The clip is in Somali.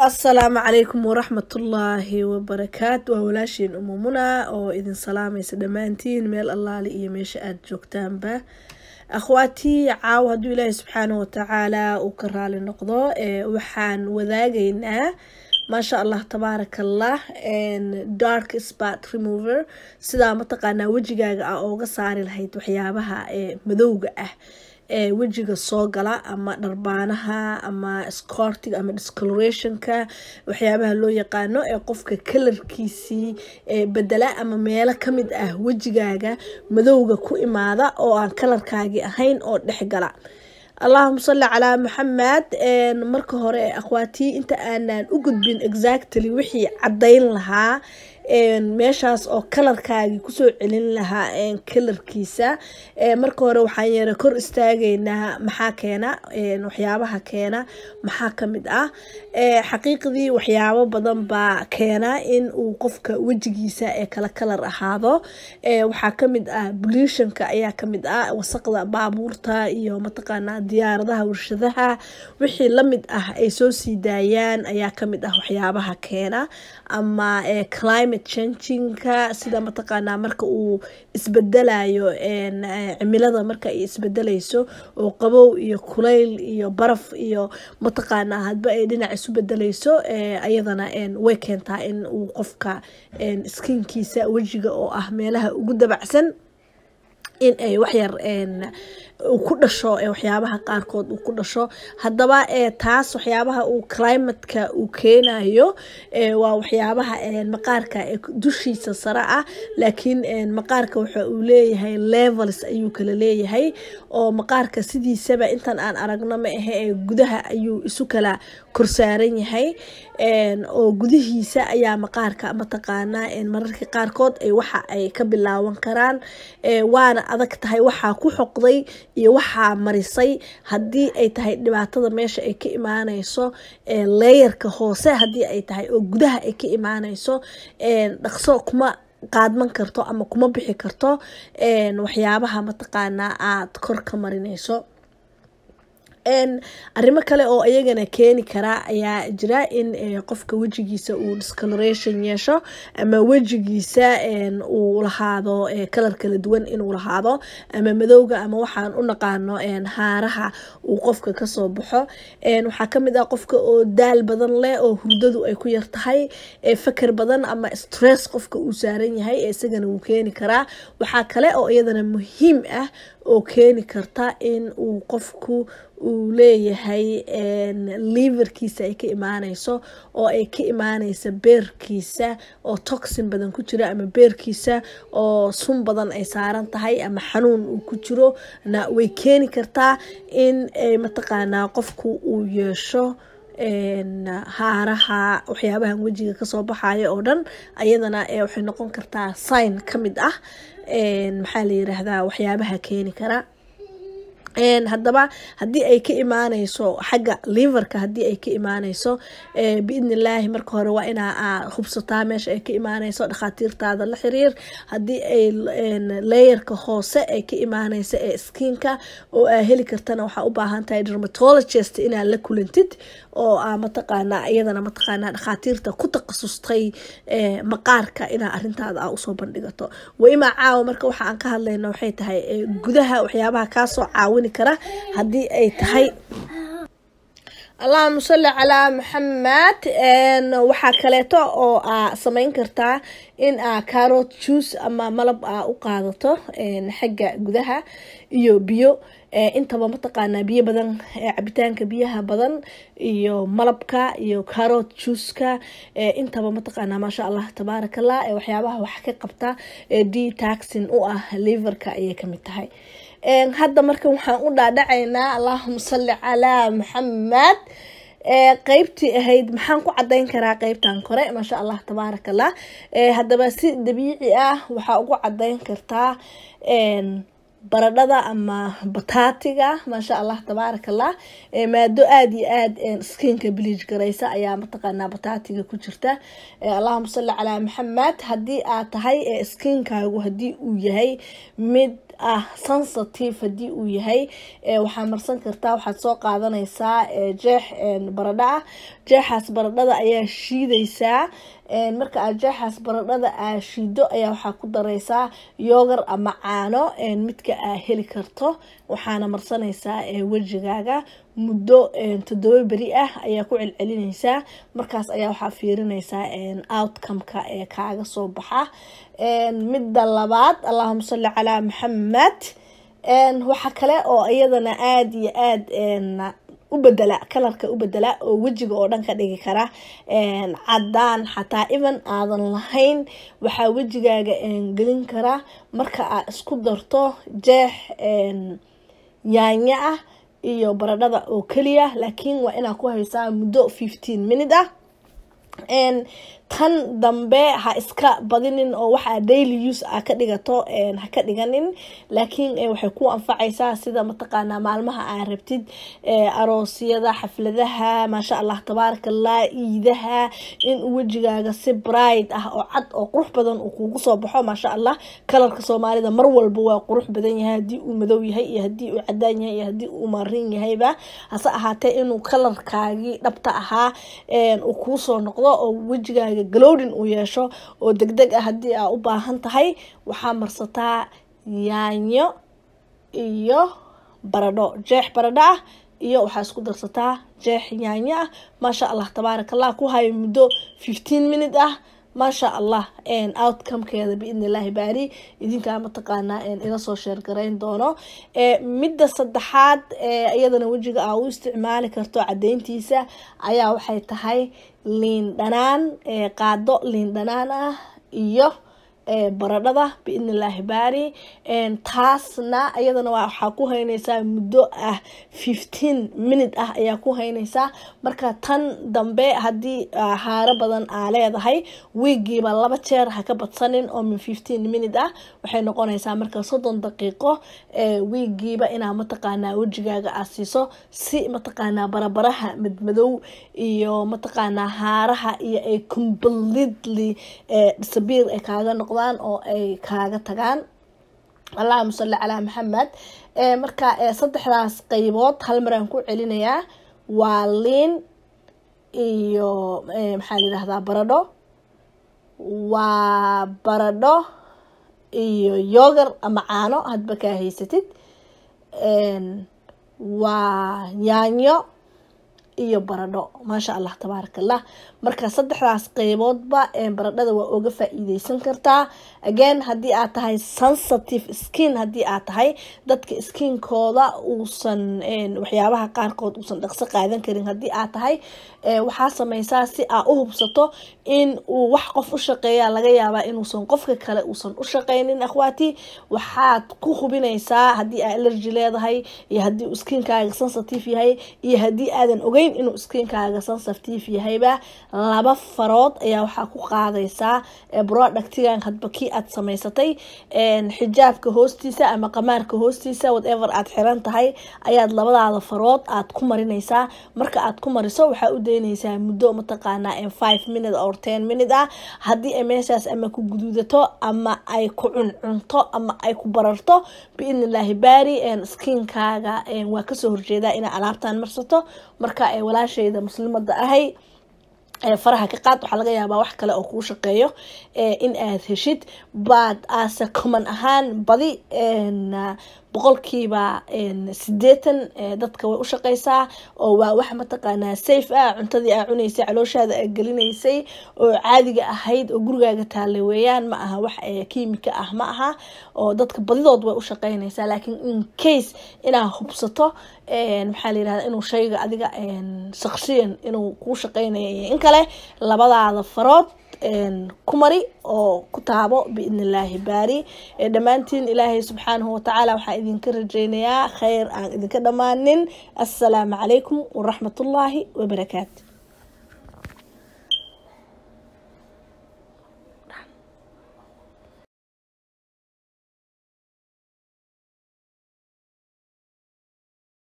السلام عليكم ورحمة الله وبركاته وولاشين أمومنا أو إذن سلامي سدمانتين ميل الله لإيه ميشاء جوكتان با أخواتي عاودوا إلهي سبحانه وتعالى وكرال النقضة وحان وذاقينا ما شاء الله تبارك الله dark spot remover سيدا متقانا وجيغاقا أو قصاري لهيد وحيابها مذوقة wejiga soo gala ama dharbaanaha ama escorting ama discolorationka waxyaabaha loo yaqaano ee qofka kalarkiisii bedela ama meelo kamid ah wejigaaga madowga ku imaada oo aan kalarkaagi ahayn oo dhexgala اللهم صل على محمد marka hore akhwaati inta aanan u gudbin exactly wixii cadeyn lahaa meeshaas oo kalarkaagi ku soo celin lahaa kalarkiisa marka hore waxaan yara kor istaagaynaa maxaa keena waxyaabaha keena maxaa kamid ah xaqiiqdii waxyaabo badan baa keena in uu qofka wajigiisa kala kalar ahaado waxa kamid ah pollutionka ayaa kamid ah wasaqda baabuurta iyo mataqaana diyaaradaha warshadaha wixii lamid ah ay soo sii daayaan ayaa kamid ah waxyaabaha keena ama climate changingka sida mataqaana marka uu isbedelayo cimilada marka ay isbedelayso oo qabow iyo kulayl iyo baraf iyo mataqaana hadba ay dhinac isu bedelayso ayadana way keentaa in uu qofka skinkiisa wajiga oo ah meelaha ugu dabacsan in ay wax yar ku dhasho waxyaabaha qaarkood uu ku dhasho hadaba taas waxyaabaha uu climate-ka uu keenayo waa waxyaabaha maqaarka dushiisa sare ah laakiin maqaarka waxa uu leeyahay levels ayuu kala leeyahay oo maqaarka sidiisaba intan aan aragno ma aha gudaha ayuu isu kala korsaaran yahay oo gudihiisa ayaa maqaarka mataqaana mararka qaarkood waxa ay ka bilaawan karaan waana adag tahay waxa ku xoqday iyo waxa marisay hadii ay tahay dhibaatada meesha ay ka imaanayso layerka hoose hadii ay tahay oo gudaha ay ka imaanayso dhaqso kuma qaadman karto ama kuma bixi karto waxyaabaha mataqaana aad kor ka marinayso arrimo kale oo ayagana keeni kara ayaa jira in qofka wajigiisa uu discoloration yeesho ama wajigiisa uu lahaado kalar kala duwan inuu lahaado ama madowga ama waxaan u naqaano haaraha uu qofka ka soo baxo waxa kamid ah qofka oo daal badan leh oo hurdadu ay ku yar tahay fakar badan ama stress qofka uu saaran yahay isagana uu keeni karaa waxa kale oo iyadana muhiim ah oo keeni karta in uu qofku uu leeyahay liverkiisa ay ka imaanayso oo ay ka imaanaysa beerkiisa oo toxin badan ku jira ama beerkiisa oo sun badan ay saaran tahay ama xanuun uu ku jiro way keeni kartaa in mataqaana qofku uu yeesho haaraha waxyaabahan wajiga kasoo baxayo oo dhan ayadana waxay noqon kartaa sign kamid ah maxaa la yiraahdaa waxyaabaha keeni kara hadaba hadii ay ka imaanayso xagga liverka hadii ay ka imaanayso biidnillaahi marka hore waa inaa hubsataa meesha ay ka imaanayso dhakhaatiirtaada la xiriir hadii ay layerka hoose ay ka imaanayso skinka oo heli kartana waxa u baahan tahay dermatologist inaa la kulantid oo mataqaana iyadana mataqaana dhakhaatiirta ku takhasustay maqaarka inaa arintaada usoo bandhigato wayma caawa marka waxa aan ka hadlayno waxay tahay gudaha waxyaabaha ka soo caawin kara hadii ay tahay اللهم صل على محمد waxa kaleeto oo sameyn kartaa in carrot juice ama malab u qaadato xagga gudaha iyo biyo intaba mataqaana biyo badan cabitaanka biyaha badan iyo malabka iyo carrot juice-ka intaba mataqaana ma sha Allah tabarakallah waxyaabaha wax ka qabta detoxing u ah liverka ay kamid tahay hadda markan waxaan u dhaadhacaynaa Allahumma salli ala Muhammad qaybtii ahayd maxaan ku cadeyn karaa qaybtan kore ma sha Allah tabarakallah hadaba si dabiici ah waxa ugu cadeyn kartaa baradhada ama bataatiga ma sha Allah tabarakallah maado aad iyo aad skinka bleach garaysa ayaa mataqaana bataatiga ku jirta Allahumma salli ala Muhammad hadii aad tahay skinkaagu hadii uu yahay mid sensitive hadii uu yahay waxaa marsan kartaa waxaad soo qaadanaysaa jeex baradho ah jeexaas baradhada ayaa shiidaysaa marka aad jeexaas baradhada aa shiido ayaa waxaa ku daraysaa yogurt ama caano midka aa heli karto waxaana marsanaysaa wajigaaga muddo 7 bari ah ayaa ku celcelinaysaa markaas ayaa waxaa fiirinaysaa outcome-ka kaaga soo baxa midda labaad allahumma salli ala muhammad waxa kale oo iyadana aad iyo aad u bedela kalarka u bedela oo wajiga oo dhan ka dhigi kara cadaan xataa even aadan lahayn waxa wajigaaga gelin kara marka aad isku darto jeex yaanyo ah iyo baradhada oo kaliya laakiin waa inaad ku haysaa muddo 15 minute ah tan dambe ha iska badinin oo waxa daily use ka dhigato ha ka dhiganin laakiin waxay ku anfacaysaa sida mataqaana maalmaha aad rabtid aroosyada xafladaha ma sha Allah tabarakallah iidaha in wajigaaga si bright ah oo cad oo qurux badan uu kugu soo baxo ma sha Allah kalarka Soomaalida mar walba waa qurux badan yahay hadii uu madow yahay iyo hadii uu cadaan yahay iyo hadii uu marin yahayba hase ahaatee inuu kalarkaagi dhabta ahaa uu ku soo noqdo oo wajigaaga glowing uu yeesho oo degdeg ah hadii aad u baahan tahay waxa marsataa yaanyo iyo baradho jeex baradho ah iyo waxa isku darsataa jeex yaanyo ah ma sha Allah tabarakallah ku hayo muddo 15 minute ah ما شاء الله outcome كذا بإذن الله باري إذن كان متقانا إلى سوشيال قرين دونه مدة صدحات أيضا وجه أو استعمال كرتو عدين تيسا أيا وحي تهي لين دنان قادو لين دنانا إيوه baradhada بإذن الله باري taasna ayadana waxa ku haynaysaa muddo 15 minute ayaa ku haynaysaa marka tan dambe hadii haaro badan aa leedahay weegiiba 2 jeer ha ka badsanin oo 15 minute waxay noqonaysaa marka 30 daqiiqo weegiiba ina mataqaana wajigaaga asiiso si mataqaana barabaraha madmadow iyo mataqaana haaraha iyo ay completely disappear kaaga noqdo oo ay kaaga tagaan Allahumma salli ala Muhammad marka saddexdaas qaybood hal mar aan ku celinayaa waa liin iyo maxaa la yiraahdaa baradho iyo yogurt ama caano hadba ka haysatid waa yaanyo iyo baradho ma sha Allah tabarakallah marka saddexdaas qayboodba baradhada waa uga faa'iideysan kartaa again hadii aad tahay sensitive skin hadii aad tahay dadka skinkooda uusan waxyaabaha qaarkood uusan dhaqso qaadan karin hadii aad tahay waxa sameeysaa si aad u hubsato in uu wax qof u shaqeeya laga yaabaa inuusan qofka kale uusan u shaqeynin akhwaati waxaad ku hubinaysaa hadii aad allergy leedahay iyo hadii skinkaaga sensitive yahay iyo hadii aadan ogeyn inuu skinkaaga sensitive yahayba 2 farood ayaa waxa ku qaadaysaa productigan hadba ki aad sameysatay xijaabka hoostiisa ama qamaarka hoostiisa whatever aad xiran tahay ayaad labadaada farood aad ku marinaysaa marka aad ku mariso waxa u deynaysaa muddo mataqaana 5 minutes or 10 minutes hadii ay meeshaas ama ku guduudato ama ay ku cunto ama ay ku bararto biidnillaahi baari skinkaaga waa ka soo horjeeda in alaabtan marsato marka ay walaashayda muslimada ahay faraha ka qaad waxa laga yaabaa wax kale oo ku shaqeeyo in aad heshid baad as common ahaan badi boqolkiiba 80 dadka way u shaqeysaa oo waa wax mataqaana safe cuntadii aad cunaysay calooshaada aad gelinaysay oo caadiga ahayd oo gurigaaga taale weeyaan ma aha wax kiimika ma aha oo dadka badidood way u shaqeynaysaa laakiin in case inaa hubsato maxaa la yiraahdaa inuu shayga adiga shakhsiyan inuu ku shaqeynayo in kale labadaada farood kumari oo ku taabo biidnillaahi baari dhamaantiin ilaahay subxaanahu wa ta'ala waxa idinka rajeynayaa khayr aan idinka dhamaanin assalaamu calaykum wa rahmatullaahi wa barakaatuh